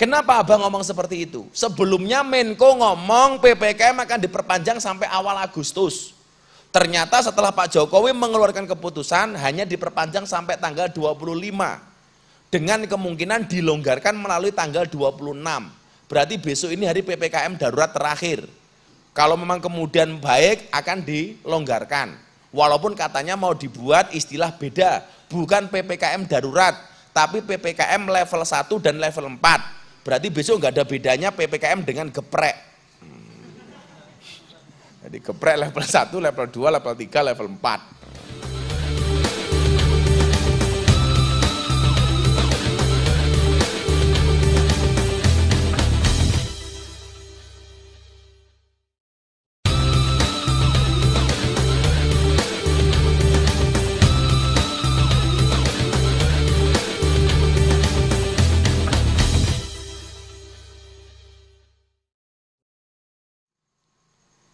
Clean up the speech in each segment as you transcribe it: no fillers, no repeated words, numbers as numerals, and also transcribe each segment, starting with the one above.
Kenapa abang ngomong seperti itu? Sebelumnya Menko ngomong PPKM akan diperpanjang sampai awal Agustus. Ternyata setelah Pak Jokowi mengeluarkan keputusan hanya diperpanjang sampai tanggal 25. Dengan kemungkinan dilonggarkan melalui tanggal 26. Berarti besok ini hari PPKM darurat terakhir. Kalau memang kemudian baik akan dilonggarkan. Walaupun katanya mau dibuat istilah beda. Bukan PPKM darurat, tapi PPKM level 1 dan level 4. Berarti besok nggak ada bedanya PPKM dengan geprek. Jadi geprek level 1, level 2, level 3, level 4.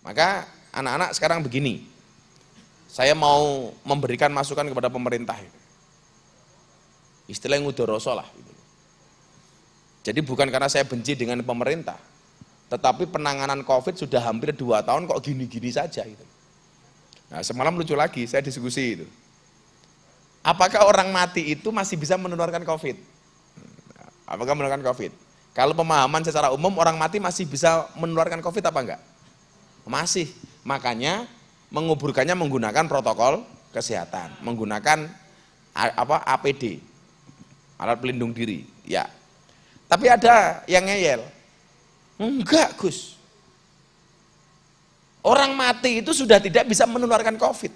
Maka anak-anak sekarang begini, saya mau memberikan masukan kepada pemerintah. Istilah ngudoroso lah. Jadi bukan karena saya benci dengan pemerintah, tetapi penanganan COVID sudah hampir 2 tahun kok gini-gini saja. Nah, semalam lucu lagi, saya diskusi itu. Apakah orang mati itu masih bisa menularkan COVID? Apakah menularkan COVID? Kalau pemahaman secara umum orang mati masih bisa menularkan COVID apa enggak? Masih, makanya menguburkannya menggunakan protokol kesehatan, menggunakan APD, alat pelindung diri. Ya, tapi ada yang ngeyel, enggak Gus, orang mati itu sudah tidak bisa menularkan COVID.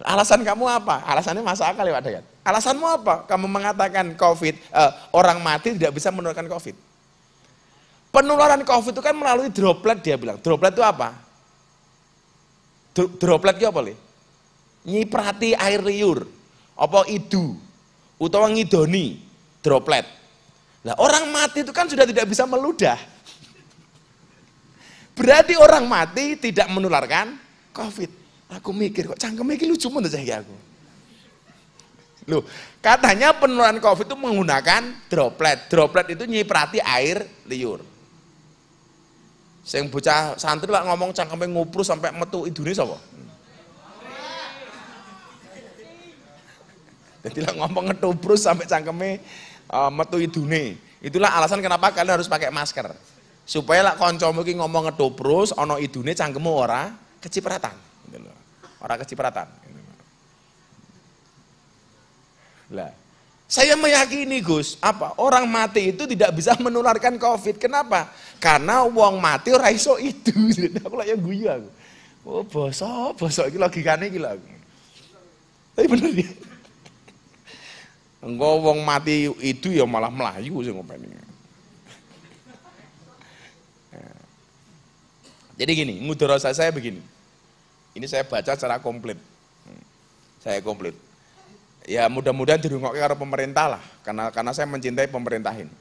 Alasan kamu apa? Alasannya masuk akal ya Pak Dayat. Alasanmu apa? Kamu mengatakan COVID, orang mati tidak bisa menularkan COVID. Penularan COVID itu kan melalui droplet, dia bilang. Droplet itu apa? Droplet itu apa? Nyiprati air liur, apa idu, utawa ngidoni, droplet. Nah, orang mati itu kan sudah tidak bisa meludah. Berarti orang mati tidak menularkan COVID. Aku mikir kok cangkem iki lucu men saya aku. Loh, katanya penularan COVID itu menggunakan droplet. Droplet itu nyiprati air liur. Sing bocah santri lah ngomong cangkeme nguprus sampai metu idune sapa? Jadi lah ngomong ngetuprus sampai cangkeme metu idune. Itulah alasan kenapa kalian harus pakai masker. Supaya lah kancamu iki ngomong ngetuprus ana idune cangkemmu ora kecipratan. Ora kecipratan. Lah, saya meyakini Gus, apa? Orang mati itu tidak bisa menularkan COVID. Kenapa? Karena wong mati ora iso itu. Aku lak yang guyu aku. Oh, bosok iki logikane iki lho. Tapi bener ya. Engko wong mati itu ya malah melayu sing ngopeni. Jadi gini, mudharasah saya begini. Ini saya baca secara komplit. Saya komplit. Ya mudah-mudahan dirungokke karo pemerintah lah, karena saya mencintai pemerintah ini.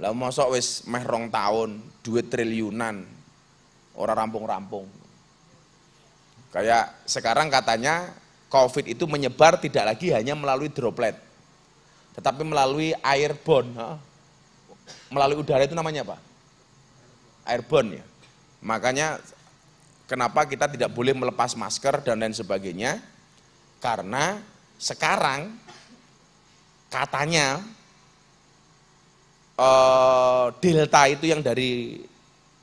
Lah mosok wis meh 2 tahun, duit triliunan, ora rampung-rampung. Kayak sekarang katanya COVID itu menyebar tidak lagi hanya melalui droplet, tetapi melalui airborne. Melalui udara itu namanya apa? Airborne ya. Makanya kenapa kita tidak boleh melepas masker dan lain sebagainya? Karena sekarang katanya Delta itu yang dari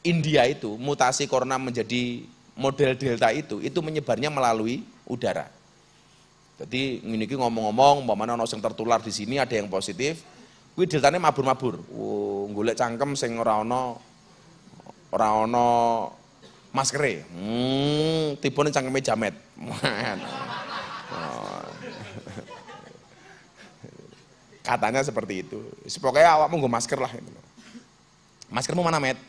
India itu, mutasi corona menjadi model Delta itu menyebarnya melalui udara. Jadi ini ngomong-ngomong, umpamanya ono sing tertular di sini ada yang positif, kuwi deltane mabur-mabur. Golek cangkem sing ora ono maskere. Tipone cangkeme jamet. Katanya seperti itu. Pokoknya awakmu nggo masker lah. Maskermu mana, Met?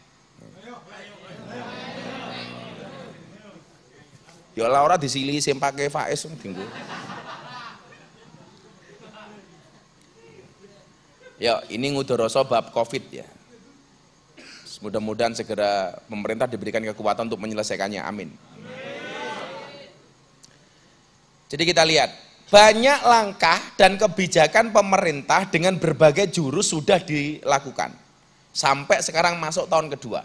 Ya ora ora disili sing pake Faiz dinggo. Ya, ini ngudoroso bab Covid ya. Mudah-mudahan segera pemerintah diberikan kekuatan untuk menyelesaikannya. Amin. Jadi kita lihat, Banyak langkah dan kebijakan pemerintah dengan berbagai jurus sudah dilakukan. Sampai sekarang masuk tahun kedua.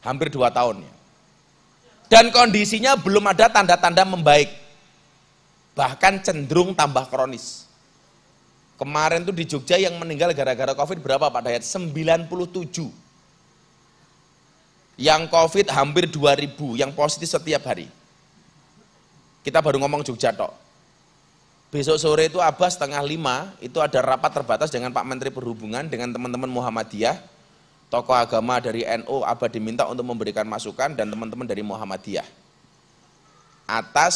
Hampir 2 tahun ya. Dan kondisinya belum ada tanda-tanda membaik. Bahkan cenderung tambah kronis. Kemarin tuh di Jogja yang meninggal gara-gara COVID berapa Pak Dayat? 97. Yang COVID hampir 2000, yang positif setiap hari. Kita baru ngomong Jogja tok. Besok sore itu Abah 4:30 itu ada rapat terbatas dengan Pak Menteri Perhubungan dengan teman-teman Muhammadiyah, tokoh agama dari NU. Abah diminta untuk memberikan masukan dan teman-teman dari Muhammadiyah atas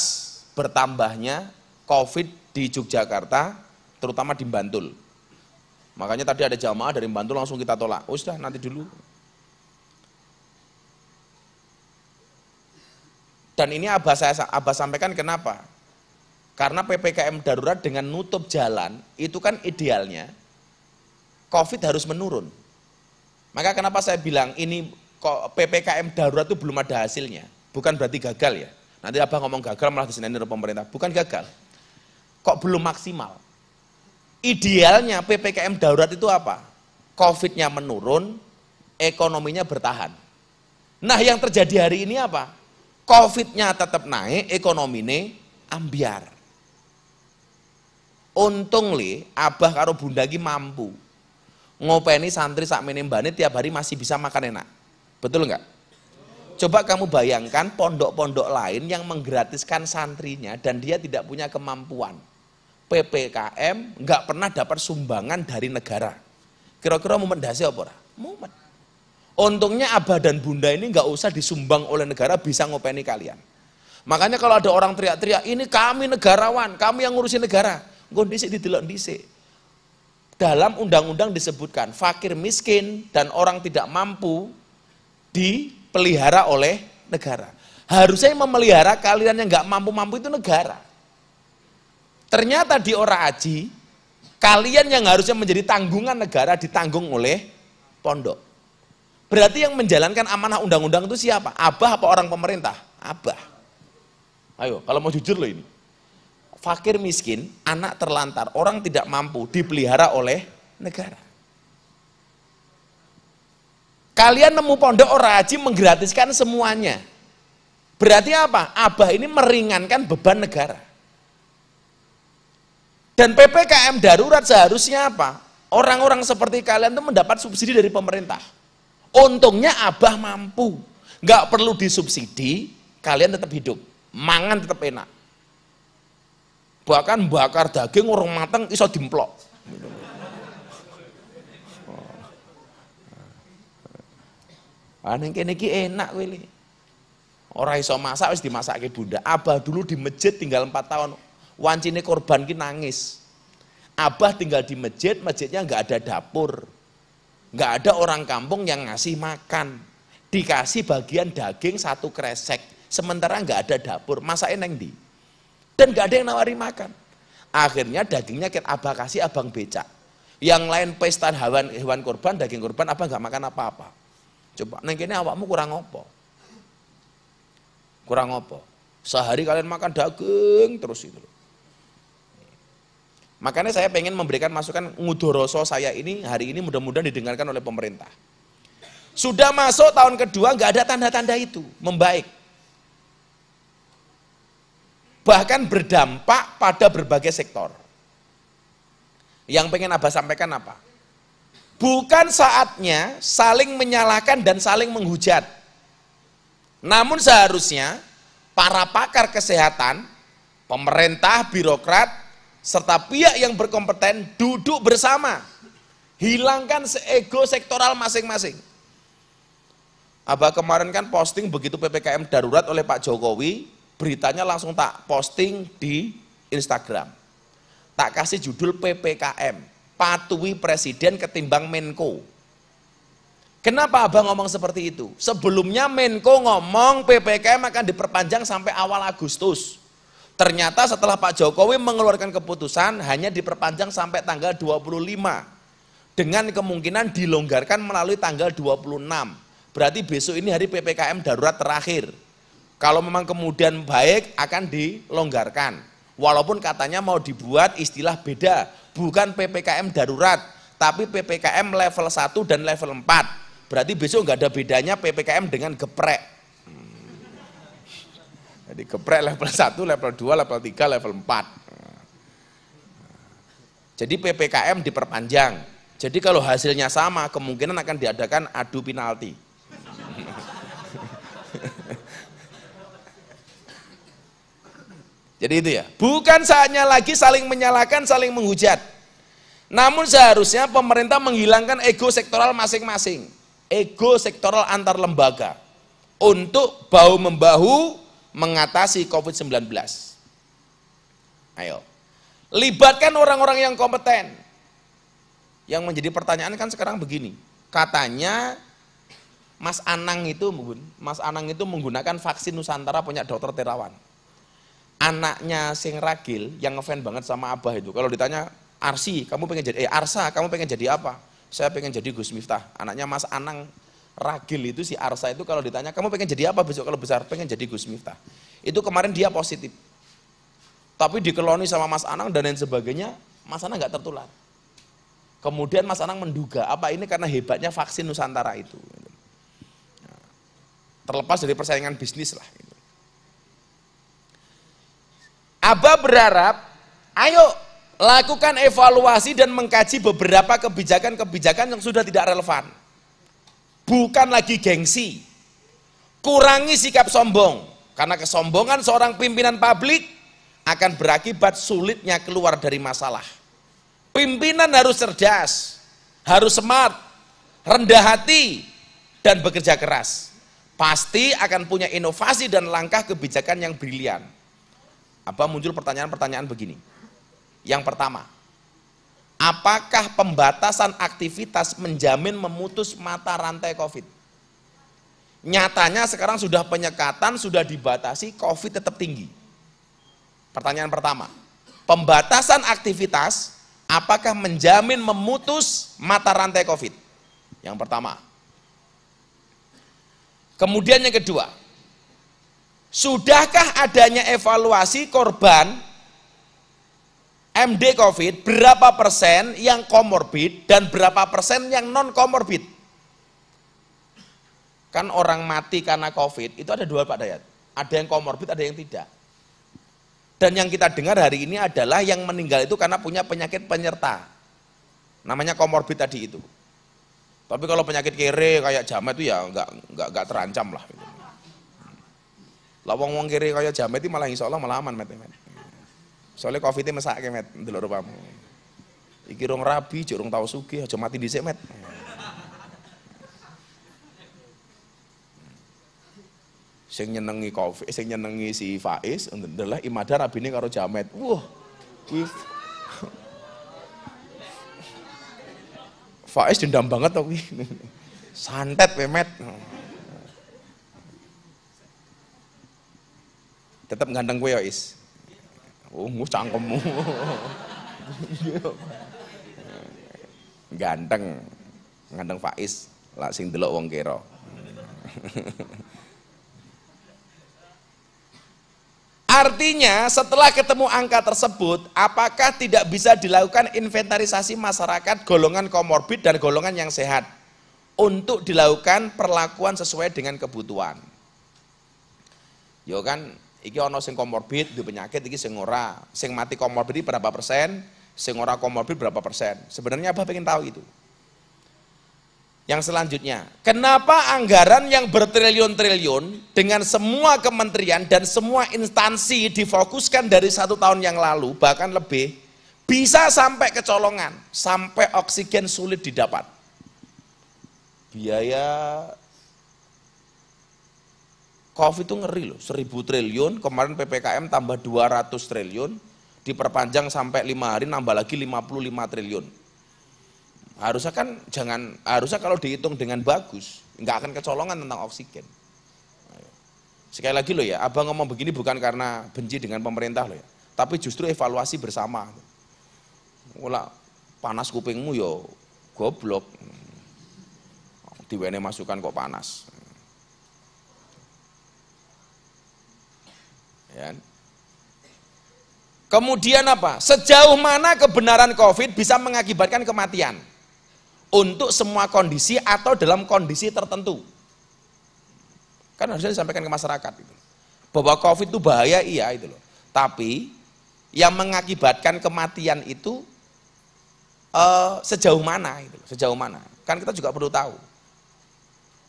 bertambahnya COVID di Yogyakarta, terutama di Bantul. Makanya tadi ada jamaah dari Bantul langsung kita tolak. Oh sudah nanti dulu. Dan ini Abah sampaikan kenapa? Karena PPKM darurat dengan nutup jalan, itu kan idealnya COVID harus menurun. Maka kenapa saya bilang ini PPKM darurat itu belum ada hasilnya. Bukan berarti gagal ya. Nanti Abah ngomong gagal malah disinain oleh pemerintah. Bukan gagal. Kok belum maksimal? Idealnya PPKM darurat itu apa? COVID-nya menurun, ekonominya bertahan. Nah yang terjadi hari ini apa? COVID-nya tetap naik, ekonominya ambiar. Untung li, Abah karo Bunda ki mampu ngopeni santri sak menembane tiap hari masih bisa makan enak. Betul enggak? Coba kamu bayangkan pondok-pondok lain yang menggratiskan santrinya dan dia tidak punya kemampuan. PPKM enggak pernah dapat sumbangan dari negara. Kira-kira mumet ndase apa ora? Mumet. Untungnya Abah dan Bunda ini enggak usah disumbang oleh negara, bisa ngopeni kalian. Makanya kalau ada orang teriak-teriak, ini kami negarawan, kami yang ngurusin negara. Kondisi didelok dhisik. Dalam undang-undang disebutkan fakir miskin dan orang tidak mampu dipelihara oleh negara. Harusnya yang memelihara kalian yang nggak mampu-mampu itu negara. Ternyata di Ora Aji, kalian yang harusnya menjadi tanggungan negara ditanggung oleh pondok. Berarti yang menjalankan amanah undang-undang itu siapa? Abah apa orang pemerintah? Abah. Ayo, kalau mau jujur loh ini. Fakir miskin, anak terlantar, orang tidak mampu dipelihara oleh negara. Kalian nemu pondok Ora Aji menggratiskan semuanya. Berarti apa? Abah ini meringankan beban negara. Dan PPKM darurat seharusnya apa? Orang-orang seperti kalian itu mendapat subsidi dari pemerintah. Untungnya Abah mampu. Nggak perlu disubsidi, kalian tetap hidup. Mangan tetap enak. Bahkan bakar daging orang matang iso dimplok. Neng kene iki enak kowe li. Ora iso masak wis dimasake Bunda. Abah dulu di masjid tinggal 4 tahun. Wancine korban ki nangis. Abah tinggal di masjid, masjidnya enggak ada dapur. Enggak ada orang kampung yang ngasih makan. Dikasih bagian daging 1 kresek. Sementara enggak ada dapur. Masake neng ndi? Dan gak ada yang nawari makan. Akhirnya dagingnya Abah kasih abang becak. Yang lain pesta hewan korban, daging korban, Abah gak makan apa-apa. Coba, neng kene awakmu kurang apa? Kurang apa? Sehari kalian makan daging terus itu. Makanya saya pengen memberikan masukan ngudoroso saya ini hari ini mudah-mudahan didengarkan oleh pemerintah. Sudah masuk tahun kedua gak ada tanda-tanda itu membaik. Bahkan berdampak pada berbagai sektor. Yang pengen Abah sampaikan apa? Bukan saatnya saling menyalahkan dan saling menghujat. Namun seharusnya para pakar kesehatan, pemerintah, birokrat, serta pihak yang berkompeten duduk bersama. Hilangkan ego sektoral masing-masing. Abah kemarin kan posting begitu PPKM darurat oleh Pak Jokowi, beritanya langsung tak posting di Instagram. Tak kasih judul PPKM, patuhi Presiden ketimbang Menko. Kenapa Abah ngomong seperti itu? Sebelumnya Menko ngomong PPKM akan diperpanjang sampai awal Agustus. Ternyata setelah Pak Jokowi mengeluarkan keputusan hanya diperpanjang sampai tanggal 25. Dengan kemungkinan dilonggarkan melalui tanggal 26. Berarti besok ini hari PPKM darurat terakhir. Kalau memang kemudian baik akan dilonggarkan. Walaupun katanya mau dibuat istilah beda, bukan PPKM darurat, tapi PPKM level 1 dan level 4. Berarti besok nggak ada bedanya PPKM dengan geprek. Jadi geprek level 1, level 2, level 3, level 4. Jadi PPKM diperpanjang. Jadi kalau hasilnya sama, kemungkinan akan diadakan adu penalti. Jadi itu ya, bukan saatnya lagi saling menyalahkan, saling menghujat. Namun seharusnya pemerintah menghilangkan ego sektoral masing-masing. Ego sektoral antar lembaga. Untuk bahu-membahu mengatasi COVID-19. Ayo, libatkan orang-orang yang kompeten. Yang menjadi pertanyaan kan sekarang begini, katanya Mas Anang itu menggunakan vaksin Nusantara punya dokter Terawan. Anaknya sing ragil yang ngefans banget sama Abah itu, kalau ditanya Arsi, kamu pengen jadi Arsa, kamu pengen jadi apa? Saya pengen jadi Gus Miftah. Anaknya Mas Anang ragil itu, si Arsa itu, kalau ditanya kamu pengen jadi apa besok kalau besar? Pengen jadi Gus Miftah. Itu kemarin dia positif, tapi dikeloni sama Mas Anang dan lain sebagainya. Mas Anang nggak tertular. Kemudian Mas Anang menduga apa ini karena hebatnya vaksin Nusantara itu. Terlepas dari persaingan bisnis lah. Abah berharap, ayo lakukan evaluasi dan mengkaji beberapa kebijakan-kebijakan yang sudah tidak relevan. Bukan lagi gengsi. Kurangi sikap sombong. Karena kesombongan seorang pimpinan publik akan berakibat sulitnya keluar dari masalah. Pimpinan harus cerdas, harus smart, rendah hati, dan bekerja keras. Pasti akan punya inovasi dan langkah kebijakan yang brilian. Apa muncul pertanyaan-pertanyaan begini. Yang pertama, apakah pembatasan aktivitas menjamin memutus mata rantai COVID? Nyatanya sekarang sudah penyekatan, sudah dibatasi, COVID tetap tinggi. Pertanyaan pertama, pembatasan aktivitas apakah menjamin memutus mata rantai COVID? Yang pertama. Kemudian yang kedua, sudahkah adanya evaluasi korban MD COVID, berapa persen yang komorbid dan berapa persen yang non komorbid? Kan orang mati karena COVID itu ada dua Pak Dayat, ada yang komorbid, ada yang tidak. Dan yang kita dengar hari ini adalah yang meninggal itu karena punya penyakit penyerta, namanya komorbid tadi itu. Tapi kalau penyakit kere kayak Jamet itu ya nggak terancam lah. Lah wong kere kayak Jamet itu malah insya Allah malah aman met. Soalnya COVID-nya mesake met, ndelok rupamu. Iki rong rabi, jurung tau sugih, aja mati dhisik met. Sing nyenengi COVID, sing nyenengi si Faiz, adalah Imada rabine karo Jamet. Wah, Faiz dendam banget tau kuwi. Santet pemet. Tetap ganteng kowe ya, Is. Oh, cangkemmu. Ganteng. Ganteng Faiz, lah sing delok wong kira. Artinya setelah ketemu angka tersebut, apakah tidak bisa dilakukan inventarisasi masyarakat golongan komorbid dan golongan yang sehat untuk dilakukan perlakuan sesuai dengan kebutuhan? Yo kan, iki ono sing komorbid, di penyakit iki sing ora, sing mati komorbid berapa persen, sing ora komorbid berapa persen. Sebenarnya Abah pengen tahu itu. Yang selanjutnya, kenapa anggaran yang bertriliun-triliun dengan semua kementerian dan semua instansi difokuskan dari 1 tahun yang lalu, bahkan lebih, bisa sampai kecolongan, sampai oksigen sulit didapat. Biaya COVID itu ngeri loh, 1.000 triliun, kemarin PPKM tambah 200 triliun, diperpanjang sampai 5 hari nambah lagi 55 triliun. Harusnya kan harusnya kalau dihitung dengan bagus, nggak akan kecolongan tentang oksigen. Sekali lagi loh ya, Abang ngomong begini bukan karena benci dengan pemerintah loh ya, tapi justru evaluasi bersama. Ulah panas kupingmu yo goblok, diwene masukan kok panas. Ya. Kemudian apa? Sejauh mana kebenaran COVID bisa mengakibatkan kematian untuk semua kondisi atau dalam kondisi tertentu. Kan harusnya disampaikan ke masyarakat itu. Bahwa COVID itu bahaya, iya itu loh. Tapi yang mengakibatkan kematian itu sejauh mana itu, sejauh mana? Kan kita juga perlu tahu.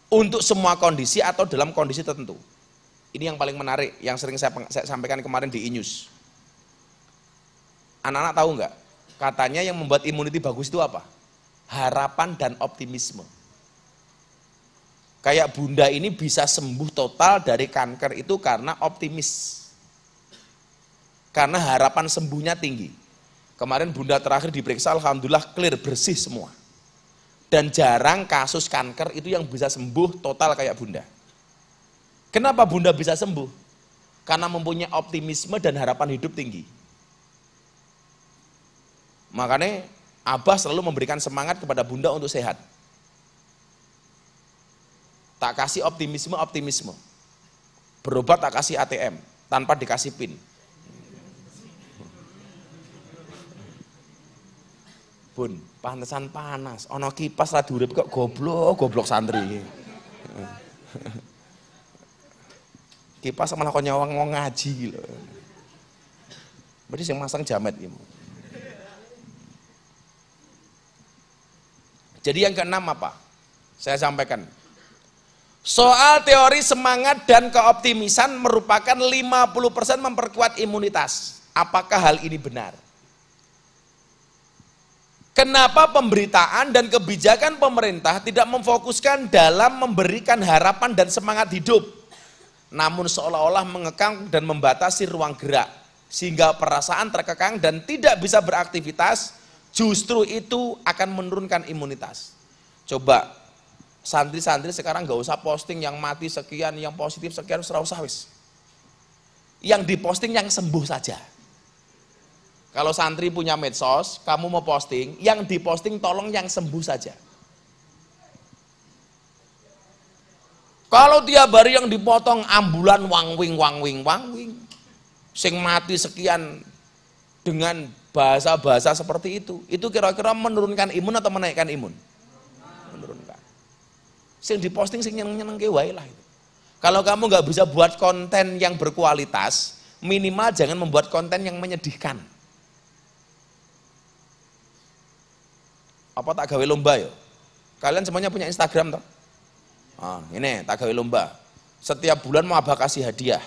Untuk semua kondisi atau dalam kondisi tertentu. Ini yang paling menarik, yang sering saya sampaikan kemarin di e-news. Anak-anak tahu nggak? Katanya yang membuat imuniti bagus itu apa? Harapan dan optimisme. Kayak bunda ini bisa sembuh total dari kanker itu karena optimis. Karena harapan sembuhnya tinggi. Kemarin bunda terakhir diperiksa, alhamdulillah clear, bersih semua. Dan jarang kasus kanker itu yang bisa sembuh total kayak bunda. Kenapa bunda bisa sembuh? Karena mempunyai optimisme dan harapan hidup tinggi. Makanya Abah selalu memberikan semangat kepada bunda untuk sehat. Tak kasih optimisme. Berobat tak kasih ATM, tanpa dikasih PIN. Bun, pantesan panas, ono kipas ra diurip kok goblok santri. Kipas malah kok nyawang mau ngaji lho. Berarti sing masang jamet iki. Jadi yang keenam apa? Saya sampaikan. Soal teori semangat dan keoptimisan merupakan 50% memperkuat imunitas. Apakah hal ini benar? Kenapa pemberitaan dan kebijakan pemerintah tidak memfokuskan dalam memberikan harapan dan semangat hidup, namun seolah-olah mengekang dan membatasi ruang gerak, sehingga perasaan terkekang dan tidak bisa beraktivitas, justru itu akan menurunkan imunitas. Coba santri-santri sekarang nggak usah posting yang mati sekian, yang positif sekian, serah usah wis. Yang diposting yang sembuh saja. Kalau santri punya medsos, kamu mau posting, yang diposting tolong yang sembuh saja. Kalau tiap hari yang dipotong ambulan wangwing, sing mati sekian dengan bahasa-bahasa seperti itu kira-kira menurunkan imun atau menaikkan imun? Menurunkan. Sing diposting sing nyeneng-nyeneng wae lah itu. Kalau kamu nggak bisa buat konten yang berkualitas, minimal jangan membuat konten yang menyedihkan. Apa tak gawe lomba ya? Kalian semuanya punya Instagram toh? Ini tak gawe lomba. Setiap bulan mau Abah kasih hadiah.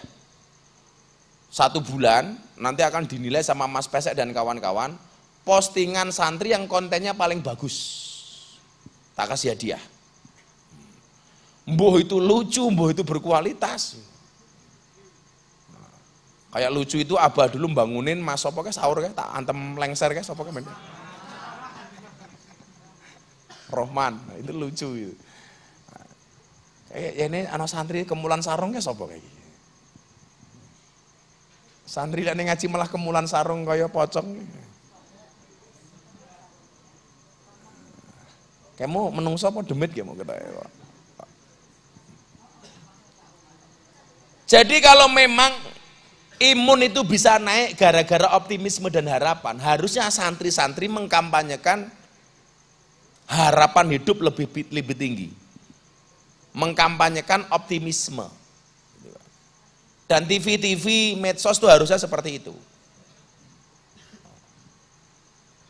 1 bulan nanti akan dinilai sama Mas Pesek dan kawan-kawan. Postingan santri yang kontennya paling bagus, tak kasih hadiah. Mbuh itu lucu, mbuh itu berkualitas. Kayak lucu itu Abah dulu bangunin Mas sopo ke sahur ke, tak antem lengser ke sopo ke men. Rohman, itu lucu itu. Kayak ini anak santri kemulan sarung ke sopo kayak gitu. Santri lek ngaji malah kemulan sarung kaya pocong. Kamu menungso apa demit ya mau kita ya. Jadi kalau memang imun itu bisa naik gara-gara optimisme dan harapan, harusnya santri-santri mengkampanyekan harapan hidup lebih tinggi. Mengkampanyekan optimisme. Dan TV-TV, medsos itu harusnya seperti itu.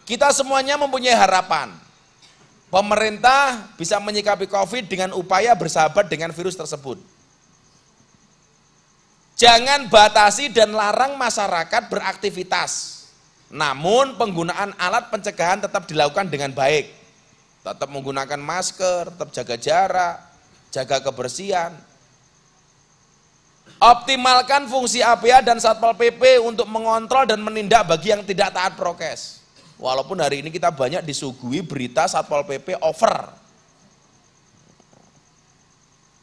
Kita semuanya mempunyai harapan. Pemerintah bisa menyikapi COVID dengan upaya bersahabat dengan virus tersebut. Jangan batasi dan larang masyarakat beraktivitas. Namun penggunaan alat pencegahan tetap dilakukan dengan baik. Tetap menggunakan masker, tetap jaga jarak, jaga kebersihan. Optimalkan fungsi APA dan Satpol PP untuk mengontrol dan menindak bagi yang tidak taat prokes. Walaupun hari ini kita banyak disuguhi berita Satpol PP over.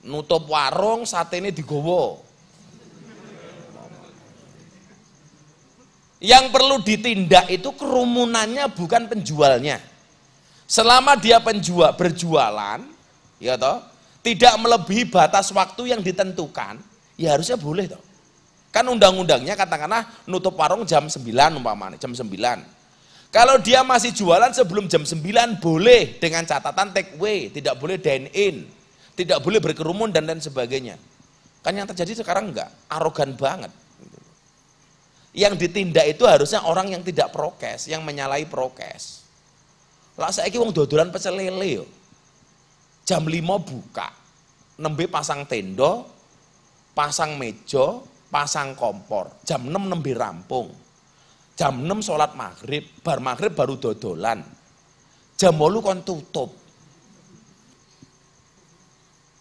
Nutup warung, sate ini digowo. Yang perlu ditindak itu kerumunannya bukan penjualnya. Selama dia berjualan, ya toh, tidak melebihi batas waktu yang ditentukan, ya harusnya boleh toh. Kan undang-undangnya katakanlah nutup warung jam 9 umpamanya, jam 9. Kalau dia masih jualan sebelum jam 9 boleh dengan catatan take away, tidak boleh dine in, tidak boleh berkerumun dan lain sebagainya. Kan yang terjadi sekarang enggak, arogan banget. Yang ditindak itu harusnya orang yang tidak prokes, yang menyalahi prokes. Lah saiki wong dodolan pecel lele yo. Jam 5 buka. Nembe pasang tenda, pasang meja, pasang kompor. Jam 6 nembe rampung. Jam 6 sholat maghrib, bar maghrib baru dodolan. Jam 8 kon tutup.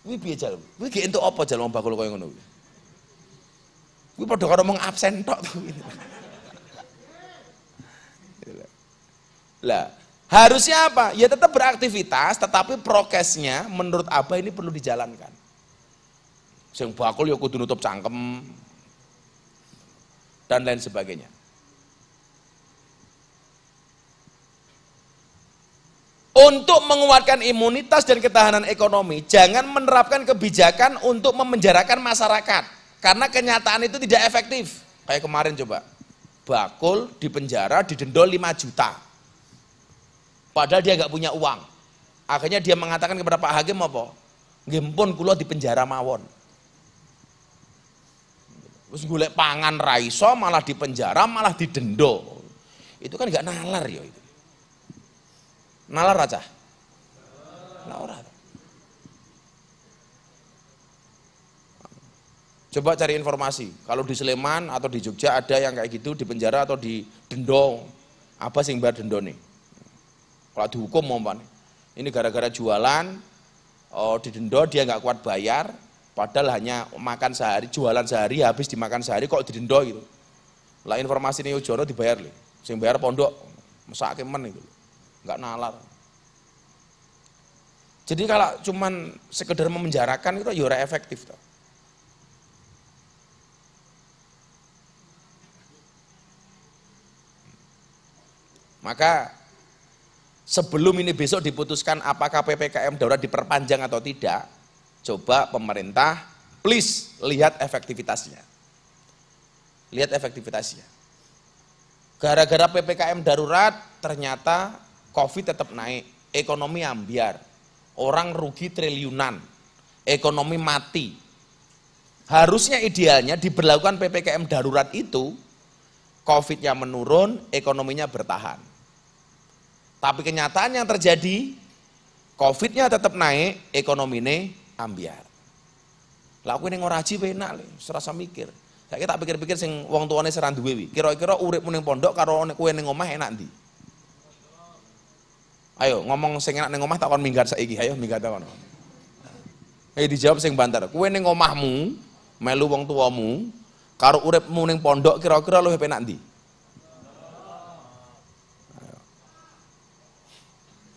Kuwi piye jal? Kuwi ge entuk apa jal wong bakul kaya ngono kuwi? Kuwi padha karo mung absen tok to. Lah, harusnya apa? Ya tetap beraktivitas, tetapi prokesnya menurut Abah ini perlu dijalankan. Sing bakul ya kudu nutup cangkem dan lain sebagainya. Untuk menguatkan imunitas dan ketahanan ekonomi, jangan menerapkan kebijakan untuk memenjarakan masyarakat. Karena kenyataan itu tidak efektif. Kayak kemarin coba, bakul di penjara didenda 5 juta. Padahal dia nggak punya uang. Akhirnya dia mengatakan kepada Pak Hakim apa? Nggih mpun kula di penjara mawon. Terus golek pangan ra iso malah di penjara malah didenda. Itu kan nggak nalar ya itu. Nalar aja. Nalar. Coba cari informasi. Kalau di Sleman atau di Jogja ada yang kayak gitu di penjara atau di denda. Apa sing bayar denda nih? Kalau dihukum mau apa nih? Ini gara-gara jualan, di denda dia nggak kuat bayar, padahal hanya makan sehari, jualan sehari, habis dimakan sehari kok didenda gitu. Lah informasi ini Ujono dibayar nih, sing bayar pondok, mesake men gitu. Nggak nalar. Jadi kalau cuman sekedar memenjarakan itu ya ora efektif toh. Maka sebelum ini besok diputuskan apakah PPKM darurat diperpanjang atau tidak, coba pemerintah please lihat efektivitasnya. Lihat efektivitasnya. Gara-gara PPKM darurat ternyata COVID tetap naik, ekonomi ambiar, orang rugi triliunan, ekonomi mati. Harusnya idealnya diberlakukan PPKM darurat itu, COVID-nya menurun, ekonominya bertahan. Tapi kenyataan yang terjadi, COVID-nya tetap naik, ekonomi ini ambiar. Lah aku ini ngoraji enak, serasa mikir. Saya tak pikir-pikir sing wong tuane seran duwe wi. Kira-kira uripmu ning pondok karo kowe ning omah enak ndi? Ayo ngomong sing enak ning omah tak kon minggat saiki, ayo minggat ta kono. Dijawab sing banter. Kowe ning omahmu melu wong tuamu karo uripmu ning pondok kira-kira luwih penak ndi?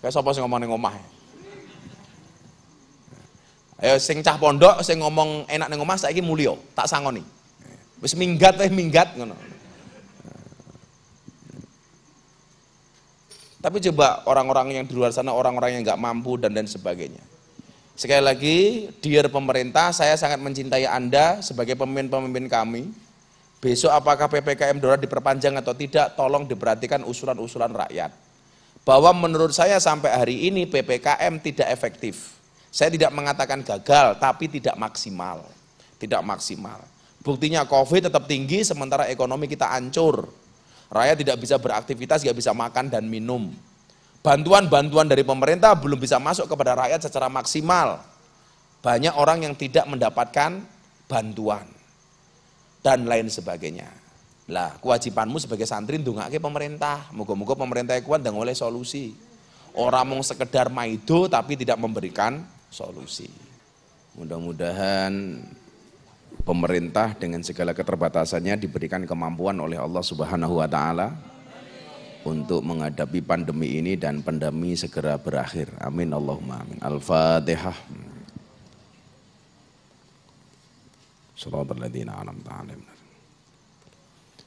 Kayak sapa sing ngomong ning omah? Ayo sing cah pondok sing ngomong enak ning omah saiki mulya, tak sangoni. Wis minggat minggat ngono. Tapi coba orang-orang yang di luar sana, orang-orang yang nggak mampu dan sebagainya. Sekali lagi, dear pemerintah, saya sangat mencintai Anda sebagai pemimpin-pemimpin kami. Besok apakah PPKM darurat diperpanjang atau tidak, tolong diperhatikan usulan-usulan rakyat. Bahwa menurut saya sampai hari ini PPKM tidak efektif. Saya tidak mengatakan gagal, tapi tidak maksimal. Tidak maksimal. Buktinya COVID tetap tinggi, sementara ekonomi kita hancur. Rakyat tidak bisa beraktivitas, tidak bisa makan dan minum. Bantuan-bantuan dari pemerintah belum bisa masuk kepada rakyat secara maksimal. Banyak orang yang tidak mendapatkan bantuan. Dan lain sebagainya. Lah, kewajibanmu sebagai santri ndongake pemerintah. Moga-moga pemerintah kuat dan oleh solusi. Orang mau sekedar maido tapi tidak memberikan solusi. Mudah-mudahan pemerintah dengan segala keterbatasannya diberikan kemampuan oleh Allah Subhanahu wa taala untuk menghadapi pandemi ini dan pandemi segera berakhir. Amin Allahumma amin. Al-Fatihah. Shiratal ladzina an'amta 'alaihim.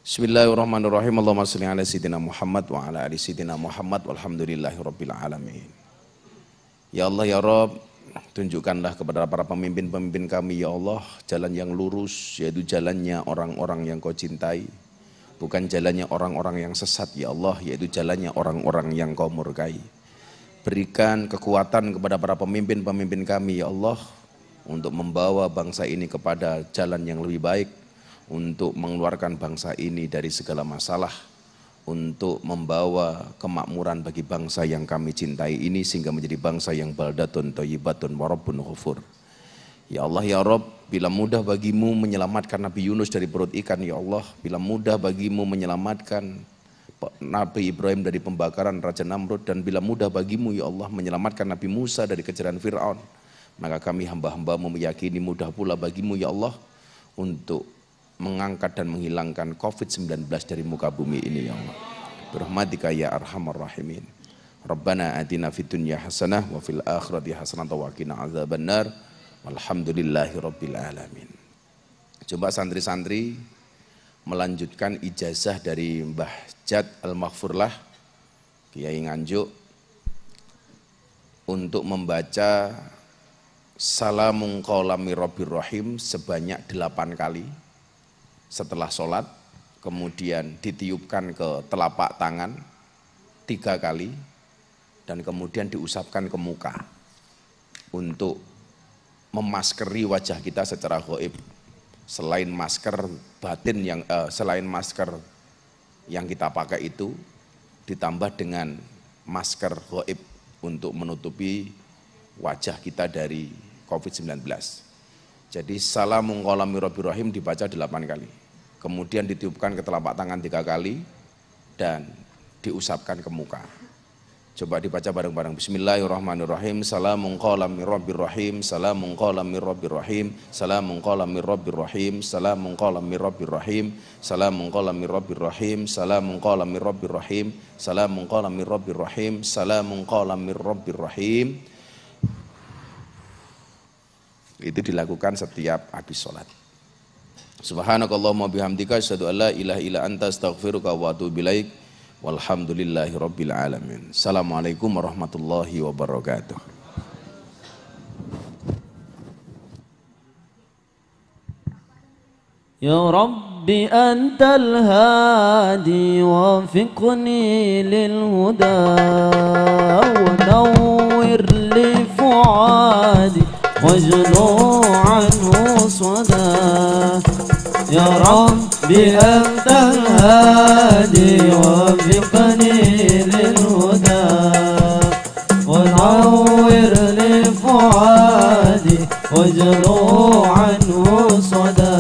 Bismillahirrahmanirrahim. Allahumma shalli ala sayyidina Muhammad wa ala ali sayyidina Muhammad walhamdulillahirabbil alamin. Ya Allah ya Rabb, tunjukkanlah kepada para pemimpin-pemimpin kami, ya Allah, jalan yang lurus, yaitu jalannya orang-orang yang Kau cintai, bukan jalannya orang-orang yang sesat, ya Allah, yaitu jalannya orang-orang yang Kau murkai. Berikan kekuatan kepada para pemimpin-pemimpin kami, ya Allah, untuk membawa bangsa ini kepada jalan yang lebih baik, untuk mengeluarkan bangsa ini dari segala masalah, untuk membawa kemakmuran bagi bangsa yang kami cintai ini, sehingga menjadi bangsa yang baldatun thayyibatun wa rabbun ghafur. Ya Allah, ya Rabb, bila mudah bagimu menyelamatkan Nabi Yunus dari perut ikan, ya Allah, bila mudah bagimu menyelamatkan Nabi Ibrahim dari pembakaran Raja Namrud, dan bila mudah bagimu, ya Allah, menyelamatkan Nabi Musa dari kejaran Fir'aun, maka kami hamba-hambamu meyakini mudah pula bagimu, ya Allah, untuk mengangkat dan menghilangkan COVID-19 dari muka bumi ini, ya Allah. Birahmatika ya arhamar rahimin. Rabbana atina fid dunya hasanah wa fil akhirati hasanah wa qina azabannar. Walhamdulillahi rabbil alamin. Coba santri-santri melanjutkan ijazah dari Mbah Jad Al-Maghfurlah Kiai Nganjuk untuk membaca Salamun qawlami rabbir rahim sebanyak 8 kali setelah sholat, kemudian ditiupkan ke telapak tangan 3 kali, dan kemudian diusapkan ke muka untuk memaskeri wajah kita secara gaib. Selain masker batin selain masker yang kita pakai itu, ditambah dengan masker gaib untuk menutupi wajah kita dari COVID-19. Jadi Salamun qawlami rabbir rahim dibaca 8 kali. Kemudian ditiupkan ke telapak tangan 3 kali dan diusapkan ke muka. Coba dibaca bareng-bareng. Bismillahirrahmanirrahim. Salamun qawlami rabbir rahim. Salamun qawlami rabbir rahim. Salamun qawlami rabbir rahim. Salamun qawlami rabbir rahim. Salamun qawlami rabbir rahim. Salamun qawlami rabbir rahim. Salamun qawlami rabbir rahim. Salamun qawlami rabbir rahim. Itu dilakukan setiap habis sholat. Subhanakallahumma bihamdika asyhadu an la ilaha illa anta astaghfiruka wa atubu ilaik. Walhamdulillahi rabbil alamin. Assalamualaikum warahmatullahi wabarakatuh. Ya Rabbi antal hadi wafiqni lil huda wa nawwir li fuadi wajnu anhu sada. Ya Rabbi antal hadi wafiqni lil huda wa nawwir li fuadi wajnu anhu sada.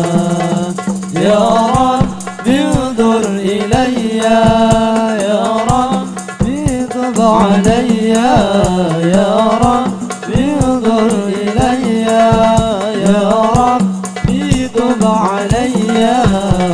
Ya Rabbi انظر ilayya, ya Rabbi tub alayya, ya Rabbi انظر ilayya, ya Rabbi tub alayya.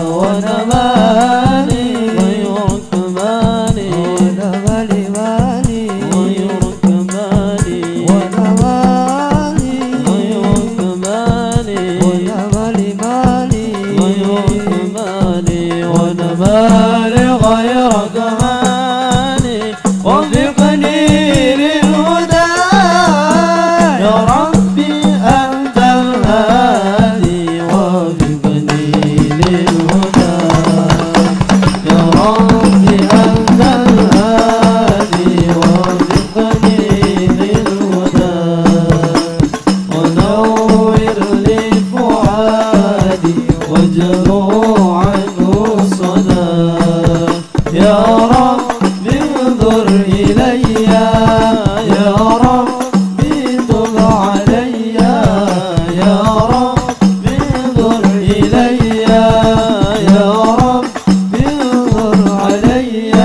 Wa namali ghayruk mali, wa namali mali ghayruk mali, wa namali ghayruk mali, wa namali mali ghayruk mali, wa namali ghayruk mali. وفقني للهدى يا ربي أنت الهادي. وفقني للهدى يا ربي أنت الهادي. وفقني للهدى ونور لي فؤادي واجلو عنه الصدى. يا ربي انظر إليّ، يا ربي تب عليّ، يا ربي انظر إليّ، يا ربي انظر عليّ.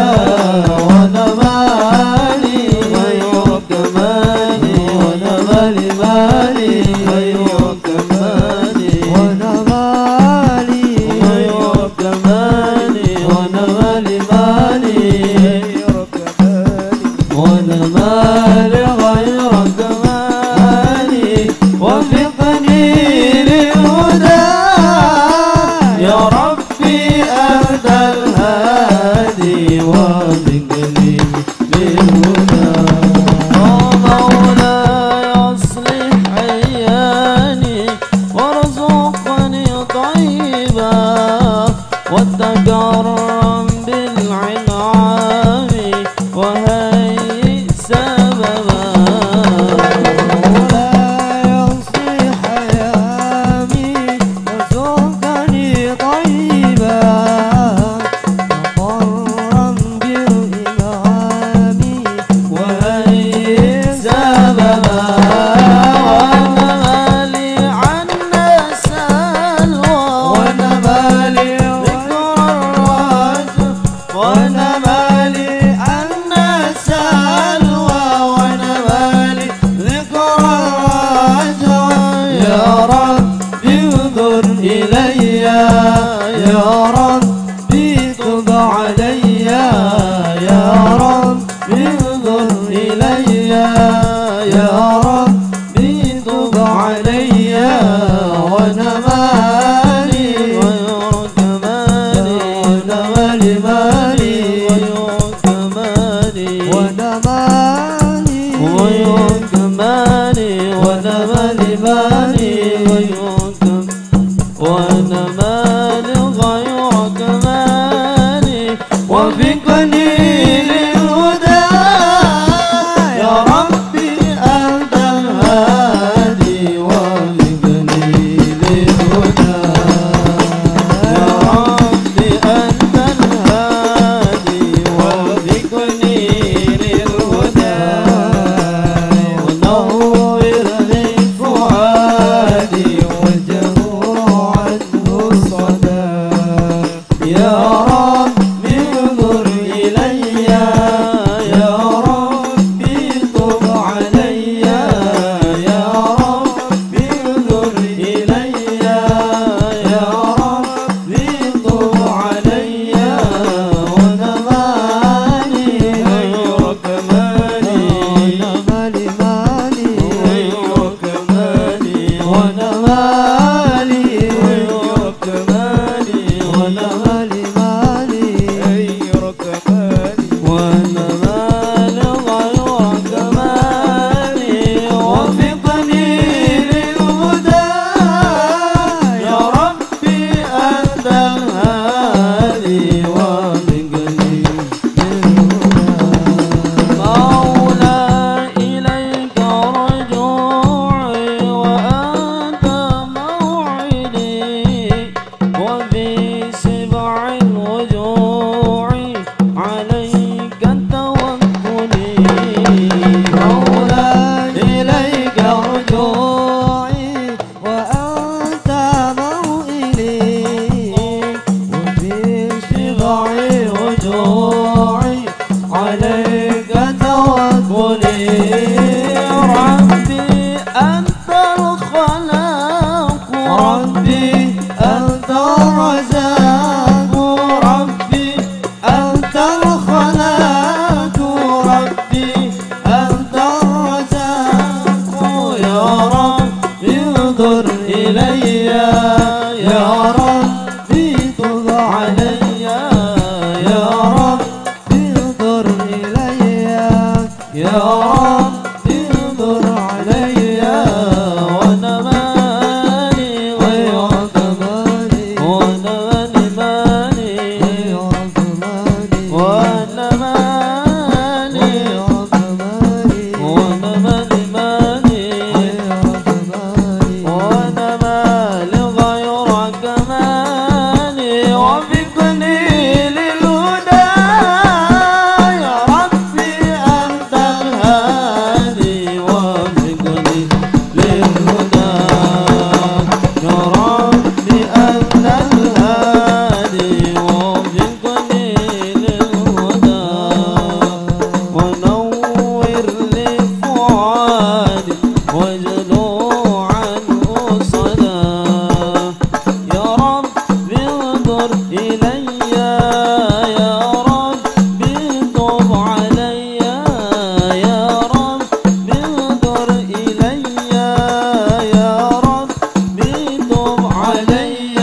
وأنا مالي غيرك مالي، وأنا مالي مالي غيرك مالي، وأنا مالي غيرك مالي، وأنا مالي مالي غيرك مالي، وأنا مالي غيرك مالي. وفقني للهدى يا ربي أنت الهادي. وفقني للهدى. مولاي أصلح يا ربي تب علي وانا مالي غير كمالي وانا مالي مالي غير كمالي وانا مالي غير كمالي وانا مالي مالي غير وانا مالي غير كمالي وفقني للهدى يا ربي أنت الهادي وفقني للهدى يا ربي أنت الهادي وفقني للهدى ونور لي فؤادي وجهه عنه الصدى يا ربي انظر إلي يا ربي تب علي يا ربي انظر إلي يا ربي تب علي وانا مالي غير كمالي وانا مالي مالي غير كمالي وانا مالي غير كمالي وانا مالي مالي غير كمالي وانا مالي غير كمالي وفقني للهدى يا ربي أنت الهادي وفقني للهدى مولاي إليك رجوعي وأنت موعدي وفي سبع الوجوع عليك توكلي مولاي إليك رجوعي وأنت موئلي وفي سبع الوجوع عليك توكلي ربي أنت الخلاق ربي أنت الرزاق ربي أنت الخلاق ربي أنت الرزاق يا ربي انظر إلي يا ربي تب علي يا ربي انظر إلي يا ربي انظر علي وانا مالي غير كمالي وانا مالي مالي غير كمالي وانا مالي غير كمالي وانا مالي مالي غير كمالي وانا مالي غير كمالي وفقني للهدى يا ربي أنت الهادي وفقني للهدى يا ربي أنت الهادي وفقني للهدى ونور لي فؤادي واجلو عنه صدى يا ربي انظر إلي يا ربي تب علي يا ربي انظر إلي يا ربي تب علي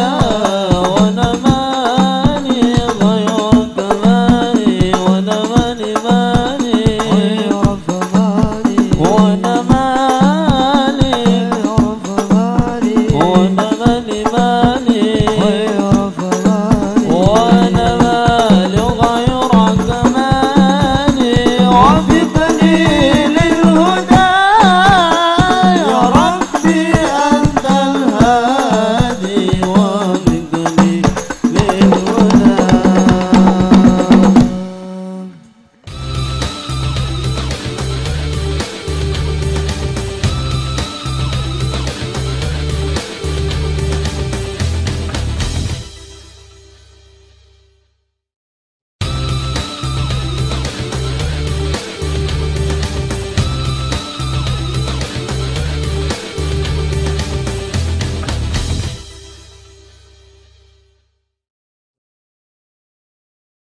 وانا مالي غير كمالي وانا مالي مالي غير كمالي وانا